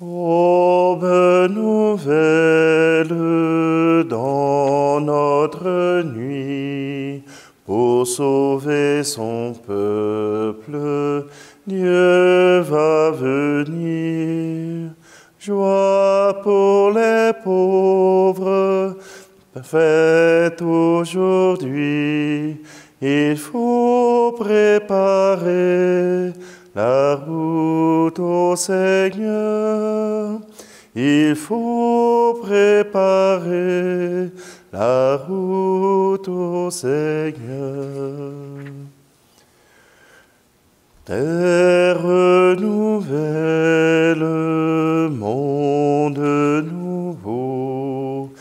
Aube nouvelle dans notre nuit, pour sauver son peuple, Dieu va venir. Joie pour les pauvres, fête aujourd'hui. Il faut préparer la route au Seigneur. Il faut préparer la route au Seigneur. Terre nouvelle, monde nouveau,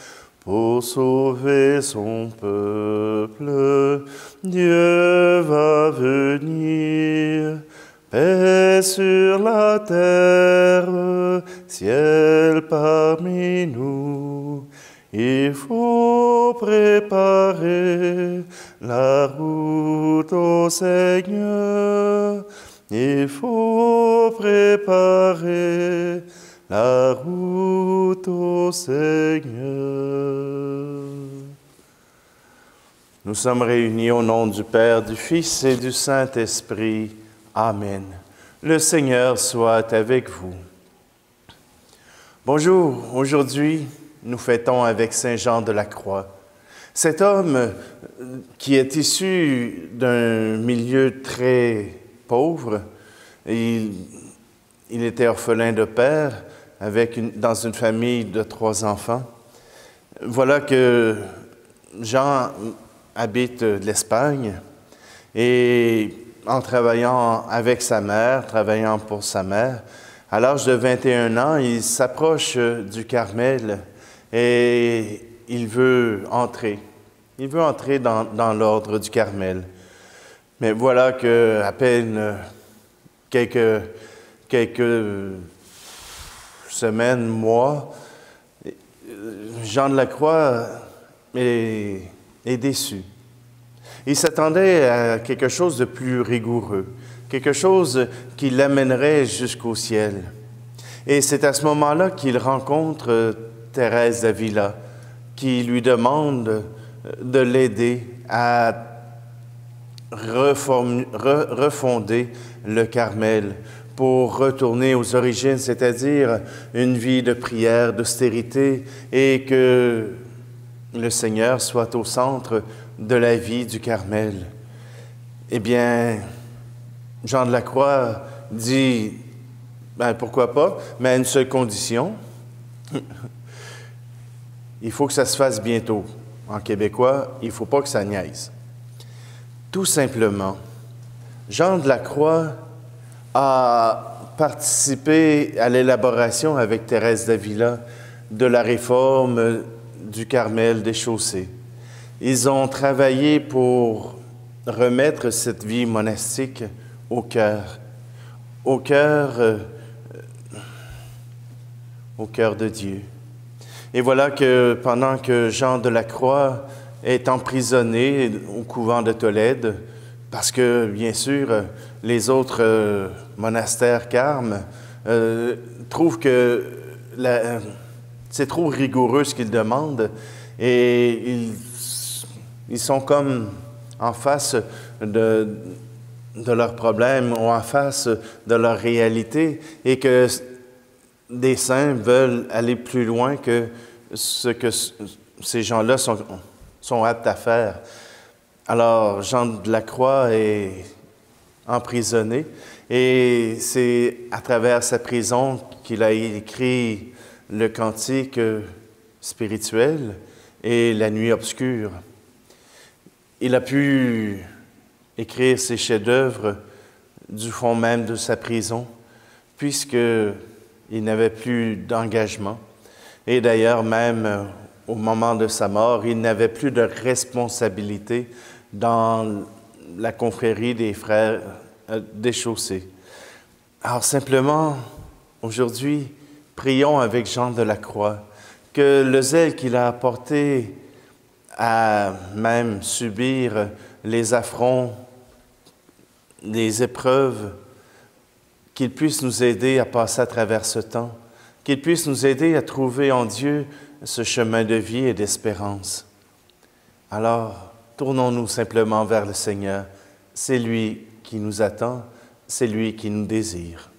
pour sauver son peuple, Dieu va venir. Paix sur la terre, ciel parmi nous. Il faut préparer la route au Seigneur. Il faut préparer la route au Seigneur. Nous sommes réunis au nom du Père, du Fils et du Saint-Esprit. Amen. Le Seigneur soit avec vous. Bonjour, aujourd'hui, nous fêtons avec Saint Jean de la Croix. Cet homme qui est issu d'un milieu très pauvre, il était orphelin de père dans une famille de 3 enfants. Voilà que Jean habite l'Espagne et en travaillant avec sa mère, travaillant pour sa mère, à l'âge de 21 ans, il s'approche du Carmel et il veut entrer. Il veut entrer dans l'ordre du Carmel. Mais voilà qu'à peine quelques semaines, mois, Jean de la Croix est déçu. Il s'attendait à quelque chose de plus rigoureux, quelque chose qui l'amènerait jusqu'au ciel. Et c'est à ce moment-là qu'il rencontre Thérèse d'Avila, qui lui demande de l'aider à refonder le Carmel pour retourner aux origines, c'est-à-dire une vie de prière, d'austérité, et que le Seigneur soit au centre de la vie du Carmel. Eh bien, Jean de la Croix dit, pourquoi pas, mais à une seule condition. Il faut que ça se fasse bientôt. En québécois, il ne faut pas que ça niaise. Tout simplement, Jean de la Croix a participé à l'élaboration avec Thérèse d'Avila de la réforme du Carmel des Chaussées. Ils ont travaillé pour remettre cette vie monastique au cœur de Dieu. Et voilà que pendant que Jean de la Croix est emprisonné au couvent de Tolède, parce que, bien sûr, les autres monastères carmes trouvent que c'est trop rigoureux ce qu'ils demandent et ils sont comme en face de leurs problèmes ou en face de leur réalité et que des saints veulent aller plus loin que ce que ces gens-là sont aptes à faire. Alors, Jean de la Croix est emprisonné et c'est à travers sa prison qu'il a écrit le cantique spirituel et la nuit obscure. Il a pu écrire ses chefs-d'œuvre du fond même de sa prison, puisqu'il n'avait plus d'engagement. Et d'ailleurs, même au moment de sa mort, il n'avait plus de responsabilité dans la confrérie des frères des Chaussées. Alors simplement, aujourd'hui, prions avec Jean de la Croix, que le zèle qu'il a apporté à même subir les affronts, les épreuves, qu'il puisse nous aider à passer à travers ce temps qu'il puisse nous aider à trouver en Dieu ce chemin de vie et d'espérance. Alors, tournons-nous simplement vers le Seigneur. C'est lui qui nous attend, c'est lui qui nous désire.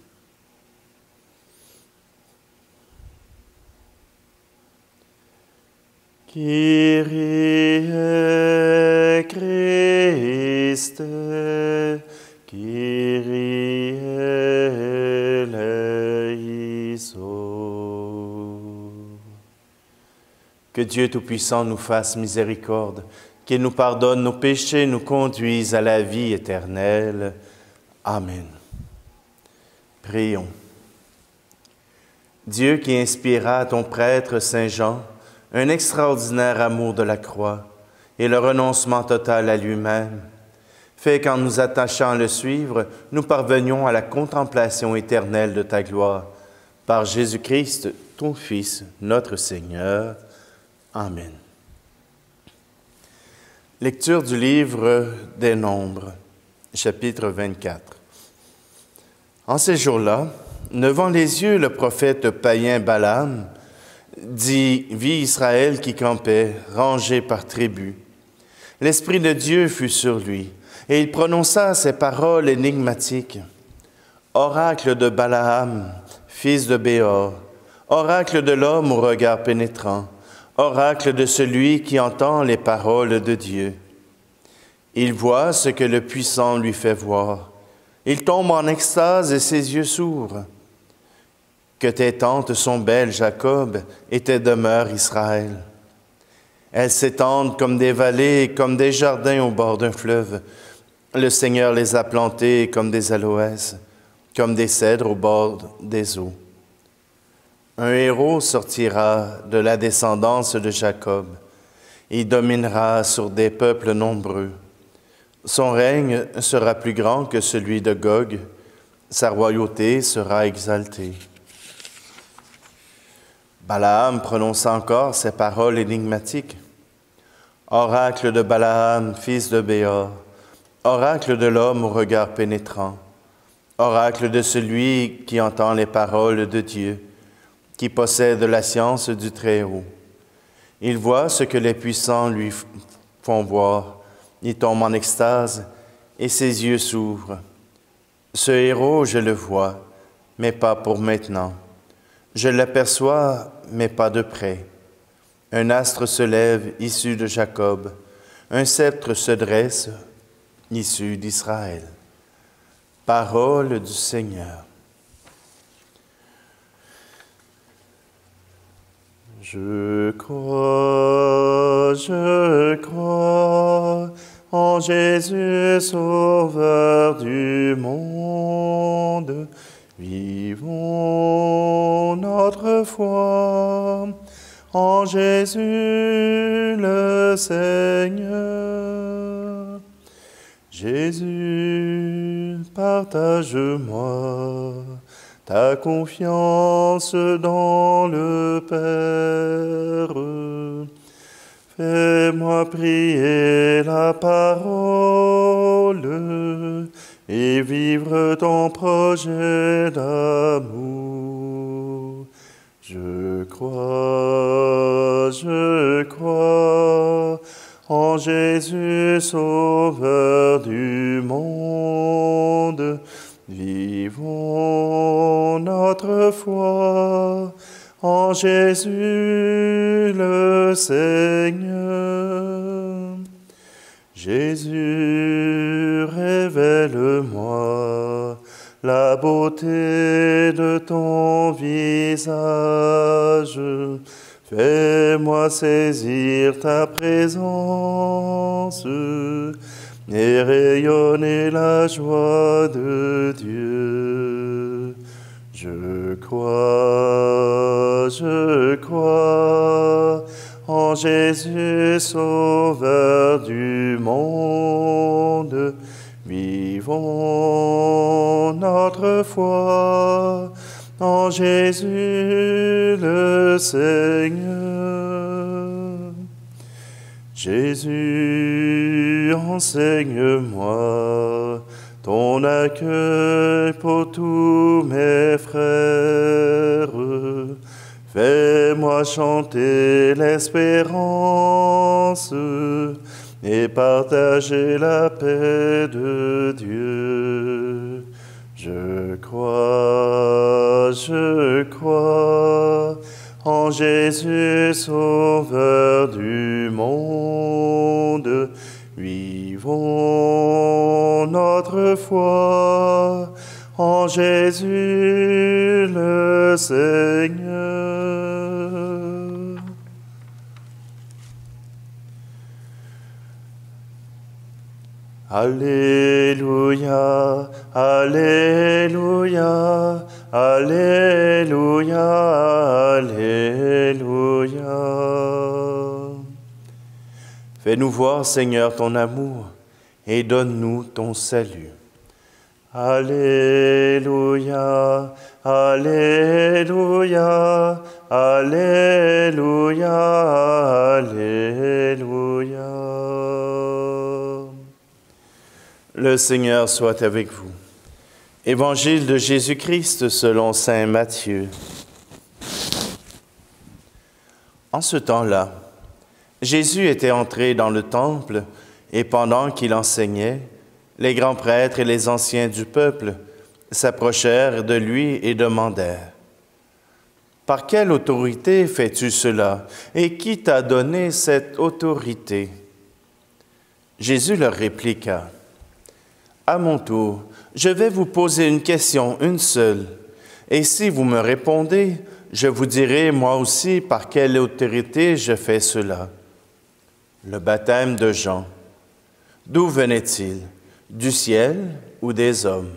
Kyrie Christe, Kyrie eleison. Que Dieu Tout-Puissant nous fasse miséricorde, qu'il nous pardonne nos péchés, nous conduise à la vie éternelle. Amen. Prions. Dieu qui inspira à ton prêtre Saint Jean un extraordinaire amour de la croix et le renoncement total à lui-même, fait qu'en nous attachant à le suivre, nous parvenions à la contemplation éternelle de ta gloire. Par Jésus-Christ, ton Fils, notre Seigneur. Amen. Lecture du livre des Nombres, chapitre 24. En ces jours-là, levant les yeux, le prophète païen Balaam vit Israël qui campait, rangé par tribus. L'Esprit de Dieu fut sur lui, et il prononça ces paroles énigmatiques. Oracle de Balaam, fils de Béor, oracle de l'homme au regard pénétrant, oracle de celui qui entend les paroles de Dieu. Il voit ce que le puissant lui fait voir. Il tombe en extase et ses yeux s'ouvrent. Que tes tentes sont belles, Jacob, et tes demeures, Israël. Elles s'étendent comme des vallées, comme des jardins au bord d'un fleuve. Le Seigneur les a plantées comme des aloès, comme des cèdres au bord des eaux. Un héros sortira de la descendance de Jacob. Il dominera sur des peuples nombreux. Son règne sera plus grand que celui de Gog. Sa royauté sera exaltée. Balaam prononça encore ces paroles énigmatiques. Oracle de Balaam, fils de Béor, oracle de l'homme au regard pénétrant, oracle de celui qui entend les paroles de Dieu, qui possède la science du Très-Haut. Il voit ce que les puissants lui font voir, il tombe en extase et ses yeux s'ouvrent. Ce héros, je le vois, mais pas pour maintenant. Je l'aperçois, mais pas de près. Un astre se lève, issu de Jacob. Un sceptre se dresse, issu d'Israël. Parole du Seigneur. Je crois en Jésus, Sauveur du monde. Vivons notre foi en Jésus le Seigneur. Jésus, partage-moi ta confiance dans le Père. Fais-moi prier la parole et vivre ton projet d'amour. Je crois en Jésus, Sauveur du monde. Vivons notre foi en Jésus le Seigneur. Jésus, révèle-moi la beauté de ton visage. Fais-moi saisir ta présence et rayonner la joie de Dieu. Je crois en Jésus, Sauveur du monde. Vivons notre foi en Jésus le Seigneur. Jésus, enseigne-moi ton accueil pour tous mes frères. fais-moi chanter l'espérance et partager la paix de Dieu. Je crois en Jésus, Sauveur du monde. Vivons notre foi en Jésus le Seigneur. Alléluia, Alléluia, Alléluia, Alléluia. Fais-nous voir, Seigneur, ton amour et donne-nous ton salut. Alléluia, Alléluia, Alléluia, Alléluia. Le Seigneur soit avec vous. Évangile de Jésus-Christ selon saint Matthieu. En ce temps-là, Jésus était entré dans le temple et pendant qu'il enseignait, les grands prêtres et les anciens du peuple s'approchèrent de lui et demandèrent: « Par quelle autorité fais-tu cela? Et qui t'a donné cette autorité? » Jésus leur répliqua: « À mon tour, je vais vous poser une question, une seule. Et si vous me répondez, je vous dirai moi aussi par quelle autorité je fais cela. Le baptême de Jean, d'où venait-il? Du ciel ou des hommes? »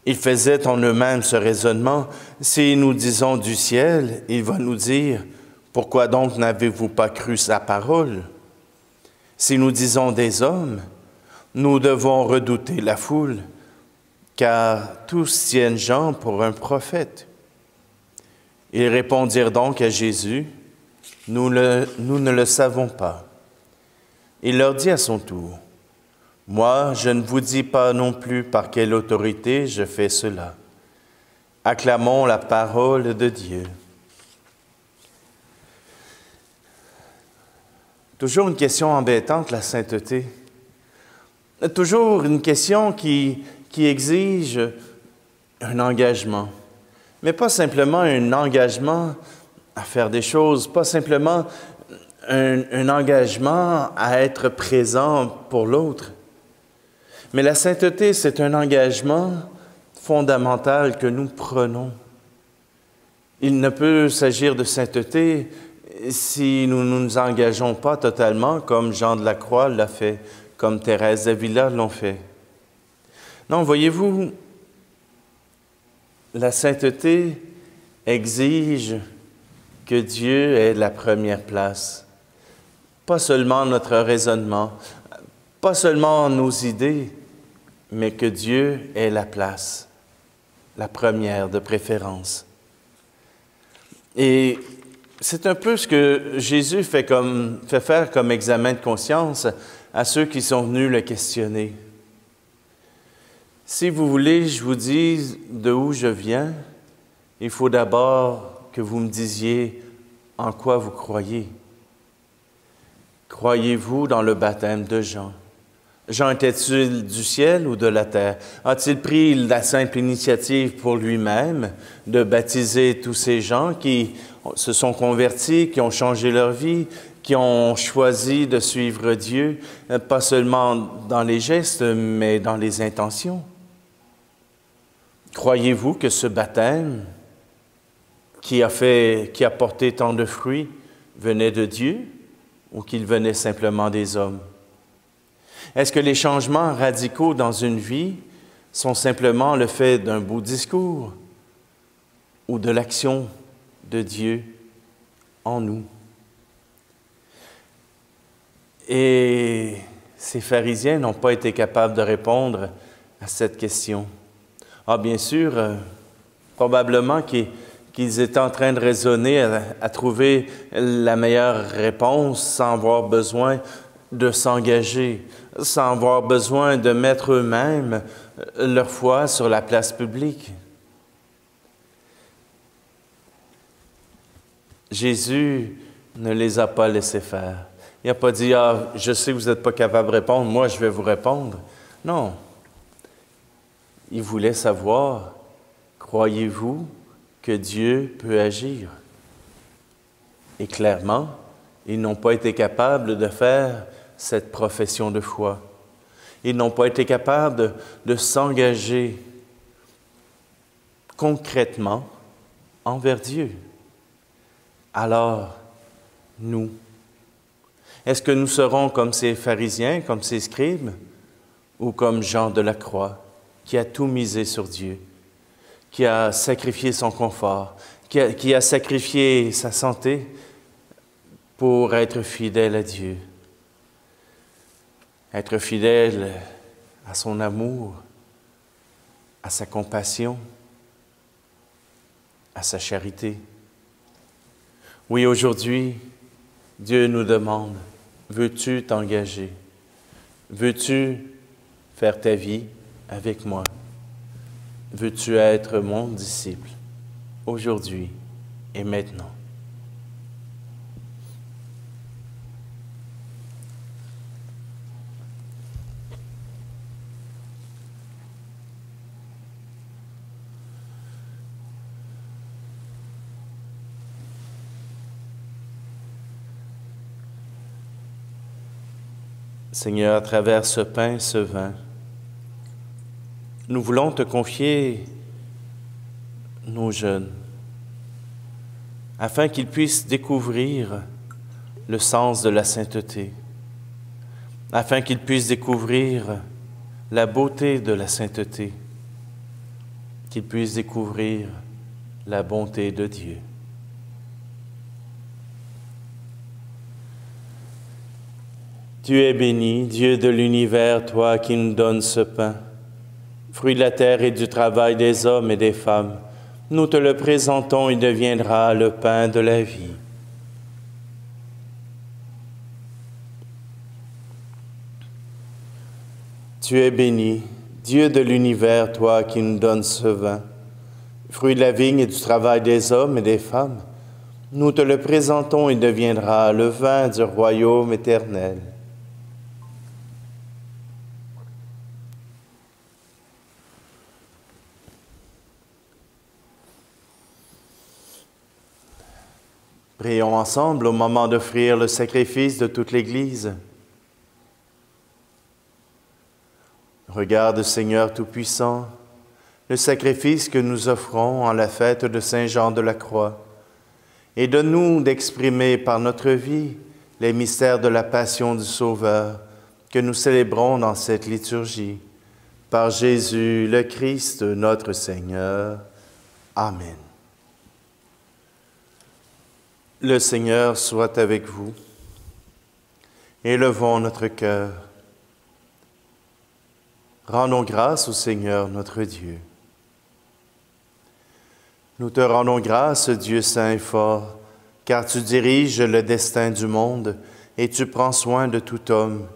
Ils faisaient en eux-mêmes ce raisonnement. Si nous disons du ciel, il va nous dire: « Pourquoi donc n'avez-vous pas cru sa parole? » Si nous disons des hommes, nous devons redouter la foule, car tous tiennent Jean pour un prophète. Ils répondirent donc à Jésus: « Nous ne le savons pas. » Il leur dit à son tour: « Moi, je ne vous dis pas non plus par quelle autorité je fais cela. Acclamons la parole de Dieu. » Toujours une question embêtante, la sainteté. Toujours une question qui exige un engagement. Mais pas simplement un engagement à faire des choses, pas simplement un engagement à être présent pour l'autre. Mais la sainteté, c'est un engagement fondamental que nous prenons. Il ne peut s'agir de sainteté si nous ne nous engageons pas totalement, comme Jean de la Croix l'a fait, comme Thérèse d'Avila l'ont fait. Non, voyez-vous, la sainteté exige que Dieu ait la première place. Pas seulement notre raisonnement, pas seulement nos idées, mais que Dieu ait la place, la première de préférence. Et c'est un peu ce que Jésus fait faire comme examen de conscience à ceux qui sont venus le questionner. Si vous voulez, je vous dise de où je viens, il faut d'abord que vous me disiez en quoi vous croyez. Croyez-vous dans le baptême de Jean? Jean était-il du ciel ou de la terre? A-t-il pris la simple initiative pour lui-même de baptiser tous ces gens qui se sont convertis, qui ont changé leur vie, qui ont choisi de suivre Dieu, pas seulement dans les gestes, mais dans les intentions? Croyez-vous que ce baptême qui a porté tant de fruits venait de Dieu ou qu'il venait simplement des hommes? Est-ce que les changements radicaux dans une vie sont simplement le fait d'un beau discours ou de l'action de Dieu en nous? Et ces pharisiens n'ont pas été capables de répondre à cette question. Ah, bien sûr, probablement qu'ils étaient en train de raisonner à trouver la meilleure réponse sans avoir besoin de s'engager, sans avoir besoin de mettre eux-mêmes leur foi sur la place publique. Jésus ne les a pas laissés faire. Il n'a pas dit « Ah, je sais que vous n'êtes pas capable de répondre, moi je vais vous répondre. » Non. Il voulait savoir, croyez-vous que Dieu peut agir? Et clairement, ils n'ont pas été capables de faire cette profession de foi. Ils n'ont pas été capables de s'engager concrètement envers Dieu. Alors, nous, est-ce que nous serons comme ces pharisiens, comme ces scribes, ou comme Jean de la Croix, qui a tout misé sur Dieu, qui a sacrifié son confort, qui a sacrifié sa santé pour être fidèle à Dieu, être fidèle à son amour, à sa compassion, à sa charité. Oui, aujourd'hui, Dieu nous demande, veux-tu t'engager? Veux-tu faire ta vie avec moi? Veux-tu être mon disciple aujourd'hui et maintenant? Seigneur, à travers ce pain, ce vin, nous voulons te confier nos jeunes, afin qu'ils puissent découvrir le sens de la sainteté, afin qu'ils puissent découvrir la beauté de la sainteté, qu'ils puissent découvrir la bonté de Dieu. Tu es béni, Dieu de l'univers, toi qui nous donnes ce pain, fruit de la terre et du travail des hommes et des femmes. Nous te le présentons, il deviendra le pain de la vie. Tu es béni, Dieu de l'univers, toi qui nous donnes ce vin, fruit de la vigne et du travail des hommes et des femmes. Nous te le présentons, il deviendra le vin du royaume éternel. Prions ensemble au moment d'offrir le sacrifice de toute l'Église. Regarde, Seigneur Tout-Puissant, le sacrifice que nous offrons en la fête de Saint Jean de la Croix, et donne-nous d'exprimer par notre vie les mystères de la passion du Sauveur que nous célébrons dans cette liturgie. Par Jésus le Christ, notre Seigneur. Amen. Le Seigneur soit avec vous. Élevons notre cœur. Rendons grâce au Seigneur notre Dieu. Nous te rendons grâce, Dieu saint et fort, car tu diriges le destin du monde et tu prends soin de tout homme.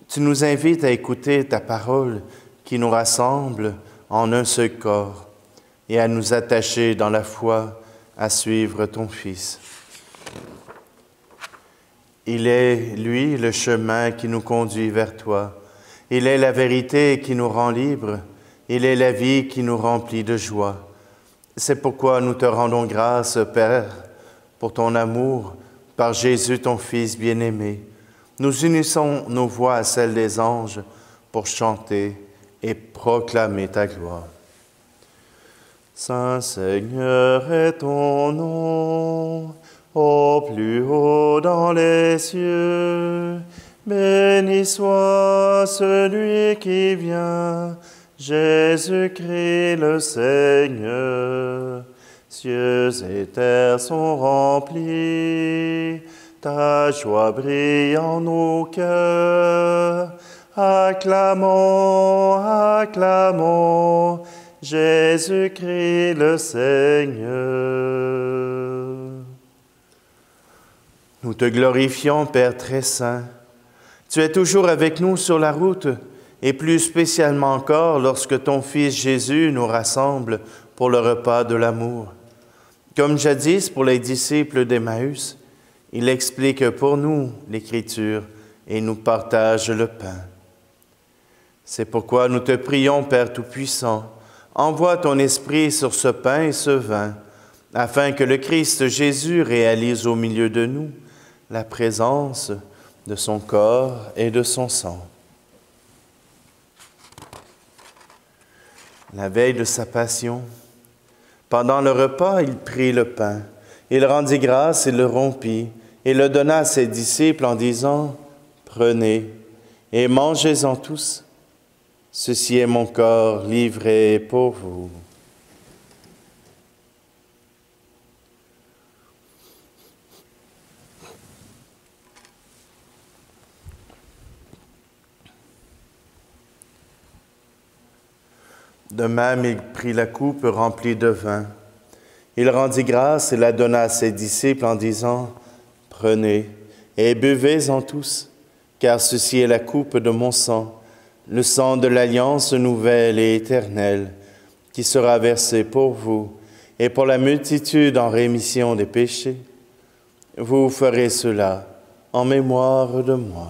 Tu nous invites à écouter ta parole qui nous rassemble en un seul corps et à nous attacher dans la foi à suivre ton Fils. Il est, lui, le chemin qui nous conduit vers toi. Il est la vérité qui nous rend libres. Il est la vie qui nous remplit de joie. C'est pourquoi nous te rendons grâce, Père, pour ton amour, par Jésus, ton Fils bien-aimé. Nous unissons nos voix à celles des anges pour chanter et proclamer ta gloire. Saint Seigneur est ton nom, au plus haut dans les cieux. Béni soit celui qui vient, Jésus-Christ le Seigneur. Cieux et terre sont remplis, ta joie brille en nos cœurs. Acclamons, acclamons, Jésus-Christ le Seigneur. Nous te glorifions, Père très saint. Tu es toujours avec nous sur la route, et plus spécialement encore lorsque ton Fils Jésus nous rassemble pour le repas de l'amour. Comme jadis pour les disciples d'Emmaüs, il explique pour nous l'Écriture et nous partage le pain. C'est pourquoi nous te prions, Père Tout-Puissant, envoie ton Esprit sur ce pain et ce vin, afin que le Christ Jésus réalise au milieu de nous la présence de son corps et de son sang. La veille de sa passion, pendant le repas, il prit le pain, il rendit grâce et le rompit, et le donna à ses disciples en disant, « Prenez et mangez-en tous. Ceci est mon corps livré pour vous. » De même, il prit la coupe remplie de vin. Il rendit grâce et la donna à ses disciples en disant, « Prenez et buvez-en tous, car ceci est la coupe de mon sang, le sang de l'alliance nouvelle et éternelle, qui sera versé pour vous et pour la multitude en rémission des péchés. Vous ferez cela en mémoire de moi. »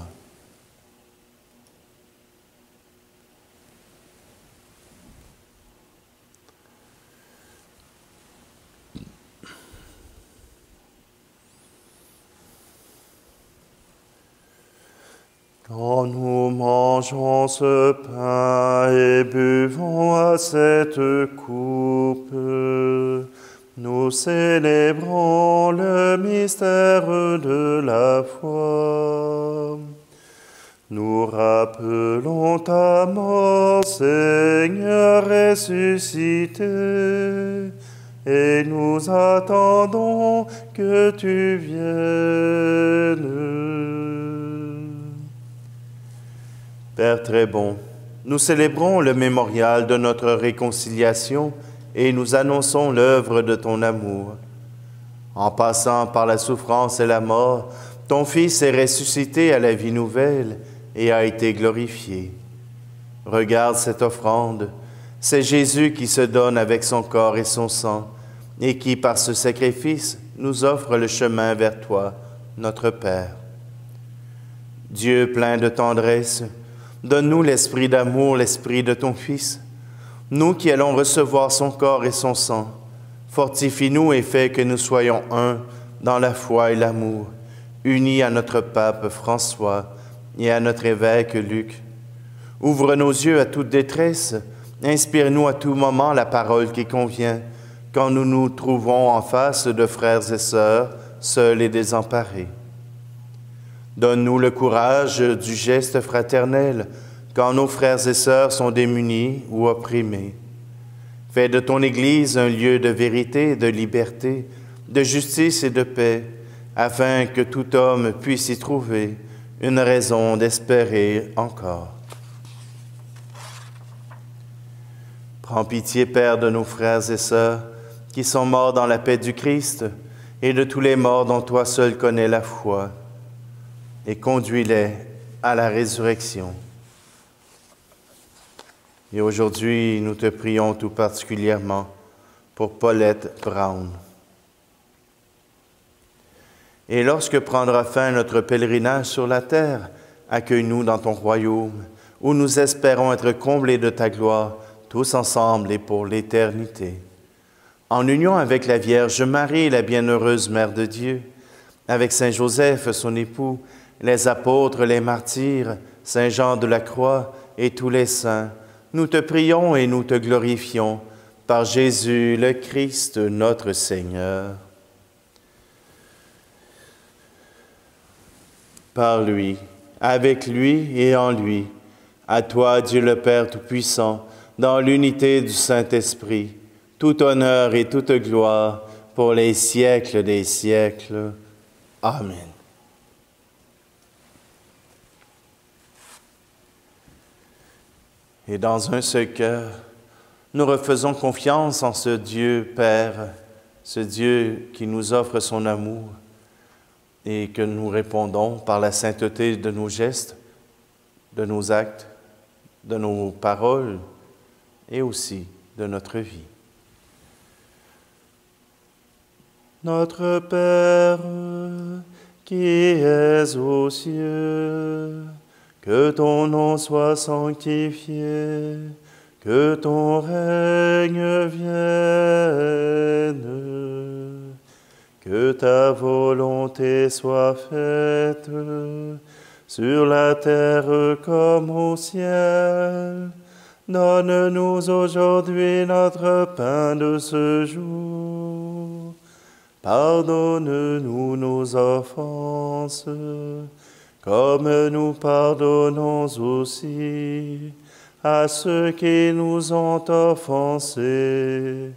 Quand nous mangeons ce pain et buvons à cette coupe, nous célébrons le mystère de la foi. Nous rappelons ta mort, Seigneur ressuscité, et nous attendons que tu viennes. Père très bon, nous célébrons le mémorial de notre réconciliation et nous annonçons l'œuvre de ton amour. En passant par la souffrance et la mort, ton Fils est ressuscité à la vie nouvelle et a été glorifié. Regarde cette offrande, c'est Jésus qui se donne avec son corps et son sang et qui, par ce sacrifice, nous offre le chemin vers toi, notre Père. Dieu plein de tendresse, donne-nous l'esprit d'amour, l'esprit de ton Fils. Nous qui allons recevoir son corps et son sang, fortifie-nous et fais que nous soyons un dans la foi et l'amour, unis à notre pape François et à notre évêque Luc. Ouvre nos yeux à toute détresse, inspire-nous à tout moment la parole qui convient, quand nous nous trouvons en face de frères et sœurs, seuls et désemparés. Donne-nous le courage du geste fraternel quand nos frères et sœurs sont démunis ou opprimés. Fais de ton Église un lieu de vérité, de liberté, de justice et de paix, afin que tout homme puisse y trouver une raison d'espérer encore. Prends pitié, Père, de nos frères et sœurs qui sont morts dans la paix du Christ et de tous les morts dont toi seul connais la foi, et conduis-les à la résurrection. Et aujourd'hui, nous te prions tout particulièrement pour Paulette Brown. Et lorsque prendra fin notre pèlerinage sur la terre, accueille-nous dans ton royaume, où nous espérons être comblés de ta gloire, tous ensemble et pour l'éternité. En union avec la Vierge Marie, la bienheureuse Mère de Dieu, avec Saint Joseph, son époux, les apôtres, les martyrs, Saint Jean de la Croix et tous les saints, nous te prions et nous te glorifions par Jésus le Christ, notre Seigneur. Par lui, avec lui et en lui, à toi, Dieu le Père Tout-Puissant, dans l'unité du Saint-Esprit, tout honneur et toute gloire pour les siècles des siècles. Amen. Et dans un seul cœur, nous refaisons confiance en ce Dieu Père, ce Dieu qui nous offre son amour et que nous répondons par la sainteté de nos gestes, de nos actes, de nos paroles et aussi de notre vie. Notre Père, qui es aux cieux, que ton nom soit sanctifié, que ton règne vienne, que ta volonté soit faite sur la terre comme au ciel. Donne-nous aujourd'hui notre pain de ce jour. Pardonne-nous nos offenses, comme nous pardonnons aussi à ceux qui nous ont offensés.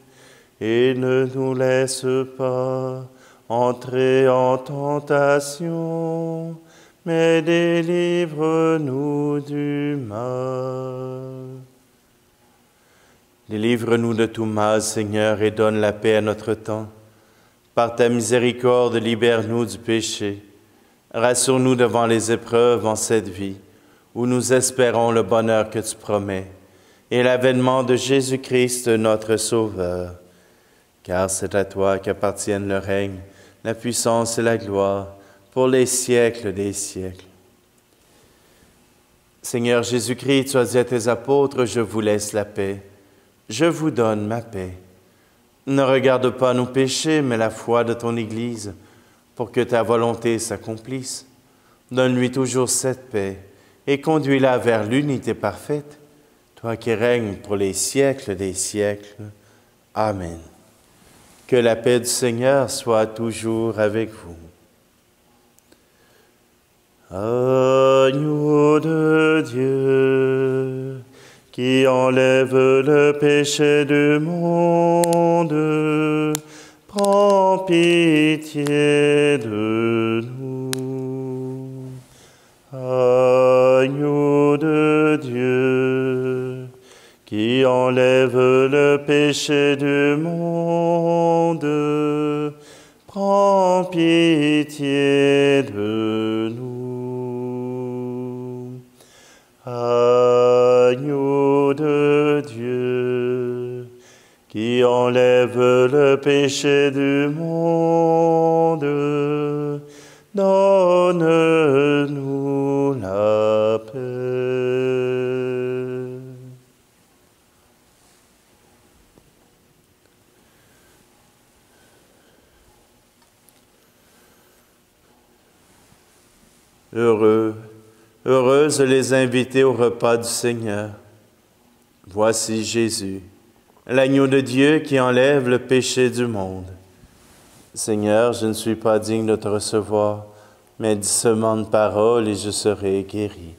Et ne nous laisse pas entrer en tentation, mais délivre-nous du mal. Délivre-nous de tout mal, Seigneur, et donne la paix à notre temps. Par ta miséricorde, libère-nous du péché. Rassure-nous devant les épreuves en cette vie, où nous espérons le bonheur que tu promets, et l'avènement de Jésus-Christ, notre Sauveur. Car c'est à toi qu'appartiennent le règne, la puissance et la gloire, pour les siècles des siècles. Seigneur Jésus-Christ, tu as dit à tes apôtres, je vous laisse la paix. Je vous donne ma paix. Ne regarde pas nos péchés, mais la foi de ton Église, pour que ta volonté s'accomplisse. Donne-lui toujours cette paix et conduis-la vers l'unité parfaite, toi qui règnes pour les siècles des siècles. Amen. Que la paix du Seigneur soit toujours avec vous. Agneau de Dieu, qui enlève le péché du monde, prends pitié de nous. Agneau de Dieu, qui enlève le péché du monde, prends pitié de nous. Agneau de Dieu, qui enlève le péché du monde, donne-nous la paix. Heureuses les invités au repas du Seigneur. Voici Jésus, l'agneau de Dieu qui enlève le péché du monde. Seigneur, je ne suis pas digne de te recevoir, mais dis seulement une parole et je serai guéri.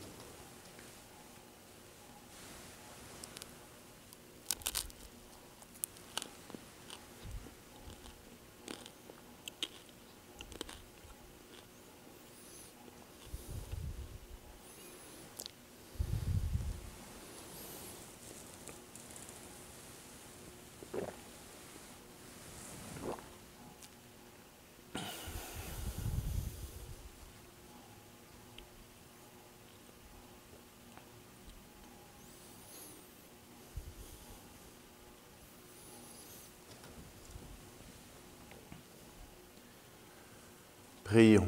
Prions.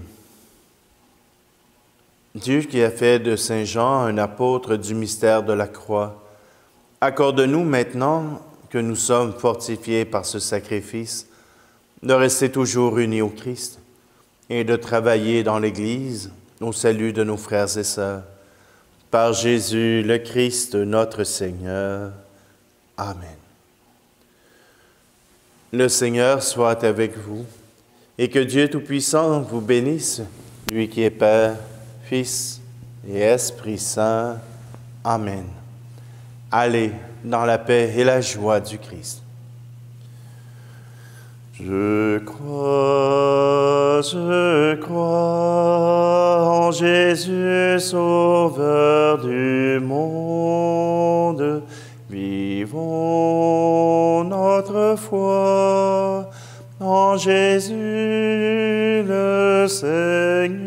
Dieu qui a fait de Saint Jean un apôtre du mystère de la croix, accorde-nous maintenant que nous sommes fortifiés par ce sacrifice, de rester toujours unis au Christ et de travailler dans l'Église au salut de nos frères et sœurs. Par Jésus le Christ, notre Seigneur. Amen. Le Seigneur soit avec vous. Et que Dieu Tout-Puissant vous bénisse, lui qui est Père, Fils et Esprit Saint. Amen. Allez dans la paix et la joie du Christ. Je crois en Jésus, Sauveur du monde. Vivons notre foi en Jésus le Seigneur.